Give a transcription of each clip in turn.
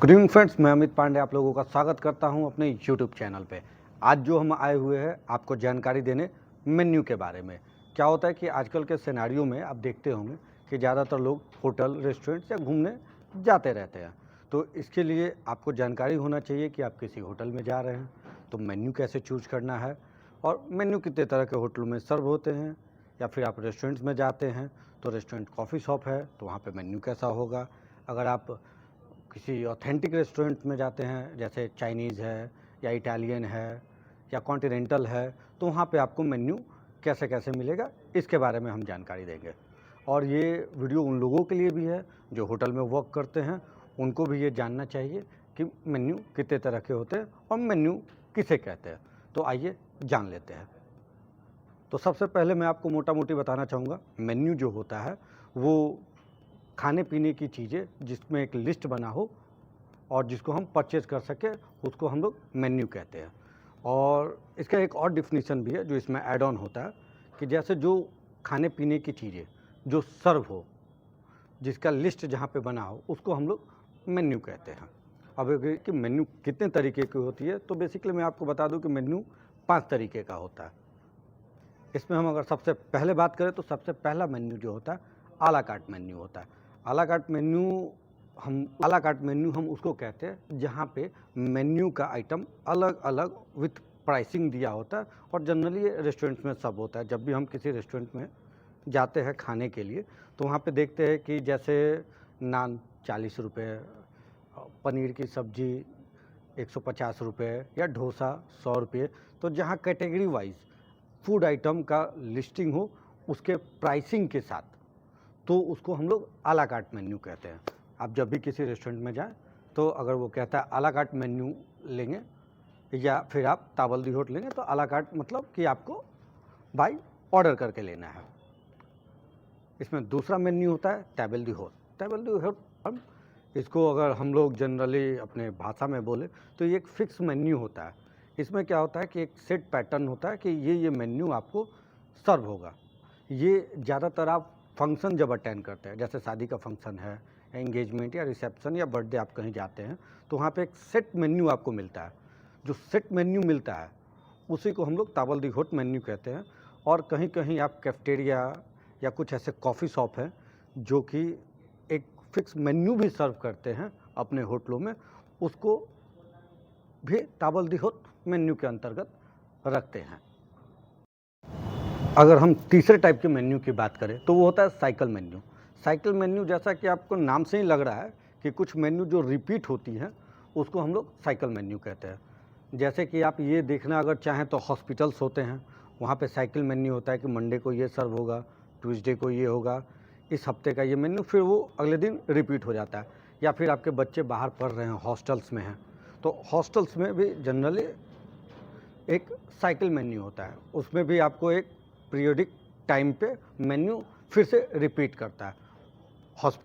Good evening friends, मैं अमित पांडे आप लोगों का स्वागत करता हूं अपने यूट्यूब चैनल पे। आज जो हम आए हुए हैं आपको जानकारी देने मेन्यू के बारे में। क्या होता है कि आजकल के सिनेरियो में आप देखते होंगे कि ज़्यादातर लोग होटल रेस्टोरेंट्स या घूमने जाते रहते हैं। तो इसके लिए आपको जानकारी होना चाहिए कि आप किसी होटल में जा रहे हैं तो मेन्यू कैसे चूज करना है, और मेन्यू कितने तरह के होटलों में सर्व होते हैं। या फिर आप रेस्टोरेंट्स में जाते हैं तो रेस्टोरेंट कॉफ़ी शॉप है तो वहाँ पर मेन्यू कैसा होगा। अगर आप किसी ऑथेंटिक रेस्टोरेंट में जाते हैं जैसे चाइनीज़ है या इटालियन है या कॉन्टिनेंटल है तो वहाँ पे आपको मेन्यू कैसे कैसे मिलेगा, इसके बारे में हम जानकारी देंगे। और ये वीडियो उन लोगों के लिए भी है जो होटल में वर्क करते हैं, उनको भी ये जानना चाहिए कि मेन्यू कितने तरह के होते हैं और मेन्यू किसे कहते हैं। तो आइए जान लेते हैं। तो सबसे पहले मैं आपको मोटा मोटी बताना चाहूँगा, मेन्यू जो होता है वो खाने पीने की चीज़ें जिसमें एक लिस्ट बना हो और जिसको हम परचेज़ कर सकें, उसको हम लोग मेन्यू कहते हैं। और इसका एक और डिफिनीशन भी है जो इसमें ऐड ऑन होता है कि जैसे जो खाने पीने की चीज़ें जो सर्व हो, जिसका लिस्ट जहाँ पे बना हो, उसको हम लोग मेन्यू कहते हैं। अब अगर कि मेन्यू कितने तरीके की होती है तो बेसिकली मैं आपको बता दूं कि मेन्यू 5 तरीके का होता है। इसमें हम अगर सबसे पहले बात करें तो सबसे पहला मेन्यू जो होता है आला कार्ट मेन्यू होता है। आला कार्ट मेन्यू हम उसको कहते हैं जहाँ पे मेन्यू का आइटम अलग अलग विथ प्राइसिंग दिया होता है, और जनरली ये रेस्टोरेंट्स में सब होता है। जब भी हम किसी रेस्टोरेंट में जाते हैं खाने के लिए तो वहाँ पे देखते हैं कि जैसे नान 40 रुपये, पनीर की सब्जी 150 रुपये या डोसा 100 रुपये। तो जहाँ कैटेगरी वाइज फूड आइटम का लिस्टिंग हो उसके प्राइसिंग के साथ, तो उसको हम लोग आला कार्ट मेन्यू कहते हैं। आप जब भी किसी रेस्टोरेंट में जाएं तो अगर वो कहता है आला कार्ट मेन्यू लेंगे या फिर आप ताबल दी होट लेंगे, तो आला कार्ट मतलब कि आपको बाई ऑर्डर करके लेना है। इसमें दूसरा मेन्यू होता है टेबल दी होट। टेबल दी होट, इसको अगर हम लोग जनरली अपने भाषा में बोले तो ये एक फिक्स मेन्यू होता है। इसमें क्या होता है कि एक सेट पैटर्न होता है कि ये मेन्यू आपको सर्व होगा। ये ज़्यादातर आप फंक्शन जब अटेंड करते हैं, जैसे शादी का फंक्शन है या एंगेजमेंट या रिसेप्शन या बर्थडे आप कहीं जाते हैं, तो वहाँ पे एक सेट मेन्यू आपको मिलता है। जो सेट मेन्यू मिलता है उसी को हम लोग ताबल दी होट मेन्यू कहते हैं। और कहीं कहीं आप कैफेटेरिया या कुछ ऐसे कॉफ़ी शॉप हैं जो कि एक फिक्स मेन्यू भी सर्व करते हैं अपने होटलों में, उसको भी ताबल दी होट मेन्यू के अंतर्गत रखते हैं। अगर हम तीसरे टाइप के मेन्यू की बात करें तो वो होता है साइकिल मेन्यू। साइकिल मेन्यू, जैसा कि आपको नाम से ही लग रहा है कि कुछ मेन्यू जो रिपीट होती हैं उसको हम लोग साइकिल मेन्यू कहते हैं। जैसे कि आप ये देखना अगर चाहें तो हॉस्पिटल्स होते हैं, वहाँ पे साइकिल मेन्यू होता है कि मंडे को ये सर्व होगा, ट्यूसडे को ये होगा, इस हफ्ते का ये मेन्यू, फिर वो अगले दिन रिपीट हो जाता है। या फिर आपके बच्चे बाहर पढ़ रहे हैं, हॉस्टल्स में हैं, तो हॉस्टल्स में भी जनरली एक साइकिल मेन्यू होता है। उसमें भी आपको एक पीरियोडिक टाइम पे मेन्यू फिर से रिपीट करता है।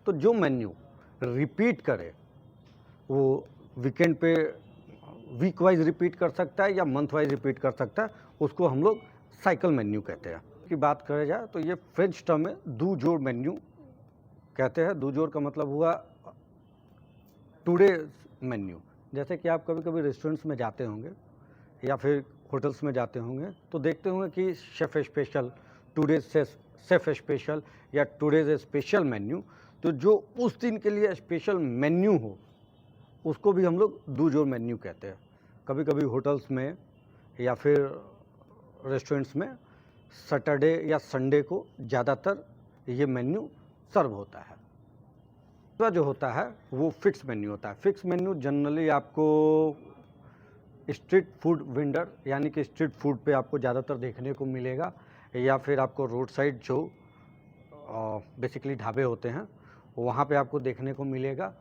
तो जो मेन्यू रिपीट करे वो वीकेंड पे वीक वाइज रिपीट कर सकता है या मंथ वाइज रिपीट कर सकता है, उसको हम लोग साइकिल मेन्यू कहते हैं। की बात करें जाए तो ये फ्रेंच टर्म में दो जोड़ मेन्यू कहते हैं। दो जोड़ का मतलब हुआ टुडे मेन्यू। जैसे कि आप कभी कभी रेस्टोरेंट्स में जाते होंगे या फिर होटल्स में जाते होंगे तो देखते होंगे कि chef special, today chef special या टुडेज स्पेशल मेन्यू। तो जो उस दिन के लिए स्पेशल मेन्यू हो उसको भी हम लोग दो जोड़ मेन्यू कहते हैं। कभी कभी होटल्स में या फिर रेस्टोरेंट्स में सैटरडे या संडे को ज़्यादातर ये मेन्यू सर्व होता है। दूसरा जो होता है वो फिक्स मेन्यू होता है। फिक्स मेन्यू जनरली आपको स्ट्रीट फूड वेंडर, यानी कि स्ट्रीट फूड पे आपको ज़्यादातर देखने को मिलेगा, या फिर आपको रोड साइड जो बेसिकली ढाबे होते हैं वहाँ पे आपको देखने को मिलेगा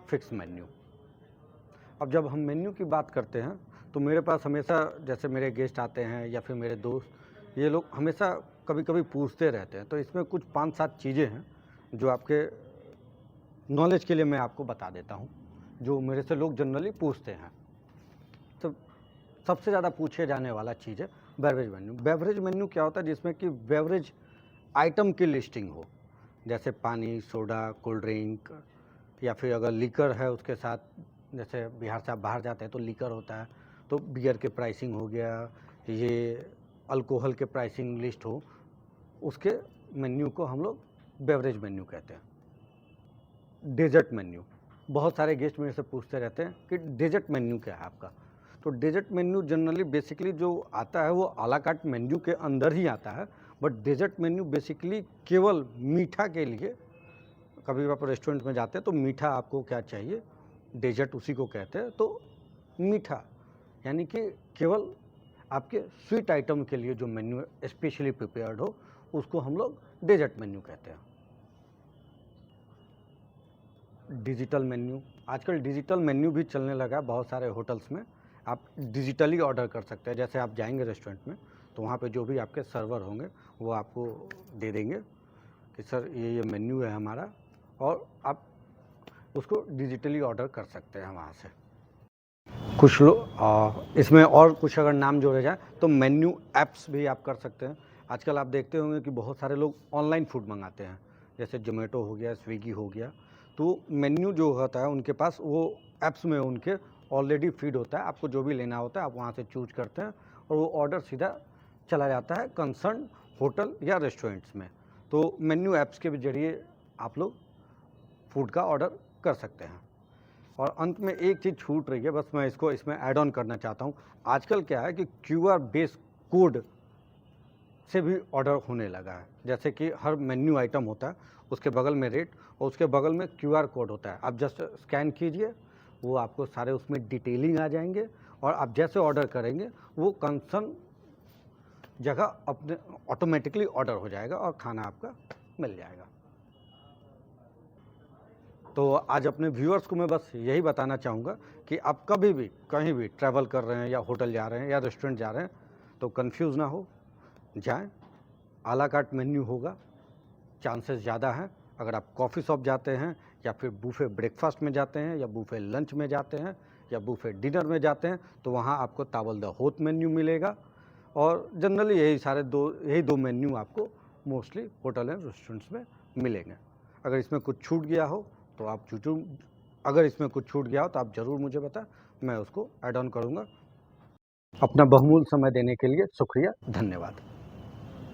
फिक्स मेन्यू। अब जब हम मेन्यू की बात करते हैं तो मेरे पास हमेशा, जैसे मेरे गेस्ट आते हैं या फिर मेरे दोस्त, ये लोग हमेशा कभी कभी पूछते रहते हैं। तो इसमें कुछ 5-7 चीज़ें हैं जो आपके नॉलेज के लिए मैं आपको बता देता हूँ, जो मेरे से लोग जनरली पूछते हैं। तो सबसे ज़्यादा पूछे जाने वाला चीज़ है बेवरेज मेन्यू। बेवरेज मेन्यू क्या होता है? जिसमें कि बेवरेज आइटम की लिस्टिंग हो, जैसे पानी, सोडा, कोल्ड ड्रिंक, या फिर अगर लीकर है उसके साथ जैसे बिहार से आप बाहर जाते हैं तो लीकर होता है, तो बियर के प्राइसिंग हो गया, ये अल्कोहल के प्राइसिंग लिस्ट हो, उसके मेन्यू को हम लोग बेवरेज मेन्यू कहते हैं। डेजर्ट मेन्यू, बहुत सारे गेस्ट मेरे से पूछते रहते हैं कि डेजर्ट मेन्यू क्या है आपका। तो डेजर्ट मेन्यू जनरली बेसिकली जो आता है वो आला कार्ट मेन्यू के अंदर ही आता है, बट डेजर्ट मेन्यू बेसिकली केवल मीठा के लिए, कभी आप रेस्टोरेंट में जाते हैं तो मीठा आपको क्या चाहिए, डेजर्ट उसी को कहते हैं। तो मीठा यानी कि केवल आपके स्वीट आइटम के लिए जो मेन्यू स्पेशली प्रिपेयर्ड हो, उसको हम लोग डेजर्ट मेन्यू कहते हैं। डिजिटल मेन्यू, आजकल डिजिटल मेन्यू भी चलने लगा है बहुत सारे होटल्स में। आप डिजिटली ऑर्डर कर सकते हैं, जैसे आप जाएंगे रेस्टोरेंट में तो वहाँ पे जो भी आपके सर्वर होंगे वो आपको दे देंगे कि सर ये मेन्यू है हमारा, और आप उसको डिजिटली ऑर्डर कर सकते हैं वहाँ से। कुछ लोग इसमें और कुछ अगर नाम जोड़े जाए तो मेन्यू ऐप्स भी आप कर सकते हैं। आजकल आप देखते होंगे कि बहुत सारे लोग ऑनलाइन फूड मंगाते हैं, जैसे जोमेटो हो गया, स्विगी हो गया। तो मेन्यू जो होता है उनके पास, वो ऐप्स में उनके ऑलरेडी फीड होता है, आपको जो भी लेना होता है आप वहाँ से चूज करते हैं और वो ऑर्डर सीधा चला जाता है कंसर्न होटल या रेस्टोरेंट्स में। तो मेन्यू ऐप्स के जरिए आप लोग फूड का ऑर्डर कर सकते हैं। और अंत में एक चीज़ छूट रही है, बस मैं इसको इसमें ऐड ऑन करना चाहता हूँ। आजकल क्या है कि क्यूआर बेस्ड कोड से भी ऑर्डर होने लगा है। जैसे कि हर मेन्यू आइटम होता है, उसके बगल में रेट और उसके बगल में क्यूआर कोड होता है। आप जस्ट स्कैन कीजिए, वो आपको सारे उसमें डिटेलिंग आ जाएंगे और आप जैसे ऑर्डर करेंगे वो कंसर्न जगह अपने ऑटोमेटिकली ऑर्डर हो जाएगा और खाना आपका मिल जाएगा। तो आज अपने व्यूअर्स को मैं बस यही बताना चाहूँगा कि आप कभी भी कहीं भी ट्रैवल कर रहे हैं या होटल जा रहे हैं या रेस्टोरेंट जा रहे हैं तो कंफ्यूज ना हो जाएं। आला कार्ट मेन्यू होगा, चांसेस ज़्यादा हैं। अगर आप कॉफ़ी शॉप जाते हैं या फिर बूफे ब्रेकफास्ट में जाते हैं या बूफे लंच में जाते हैं या बूफे डिनर में जाते हैं तो वहाँ आपको तावल द होत मेन्यू मिलेगा। और जनरली यही दो मेन्यू आपको मोस्टली होटल एंड रेस्टोरेंट्स में मिलेंगे। अगर इसमें कुछ छूट गया हो तो आप ज़रूर मुझे बताएं, मैं उसको ऐड ऑन करूँगा। अपना बहुमूल्य समय देने के लिए शुक्रिया, धन्यवाद।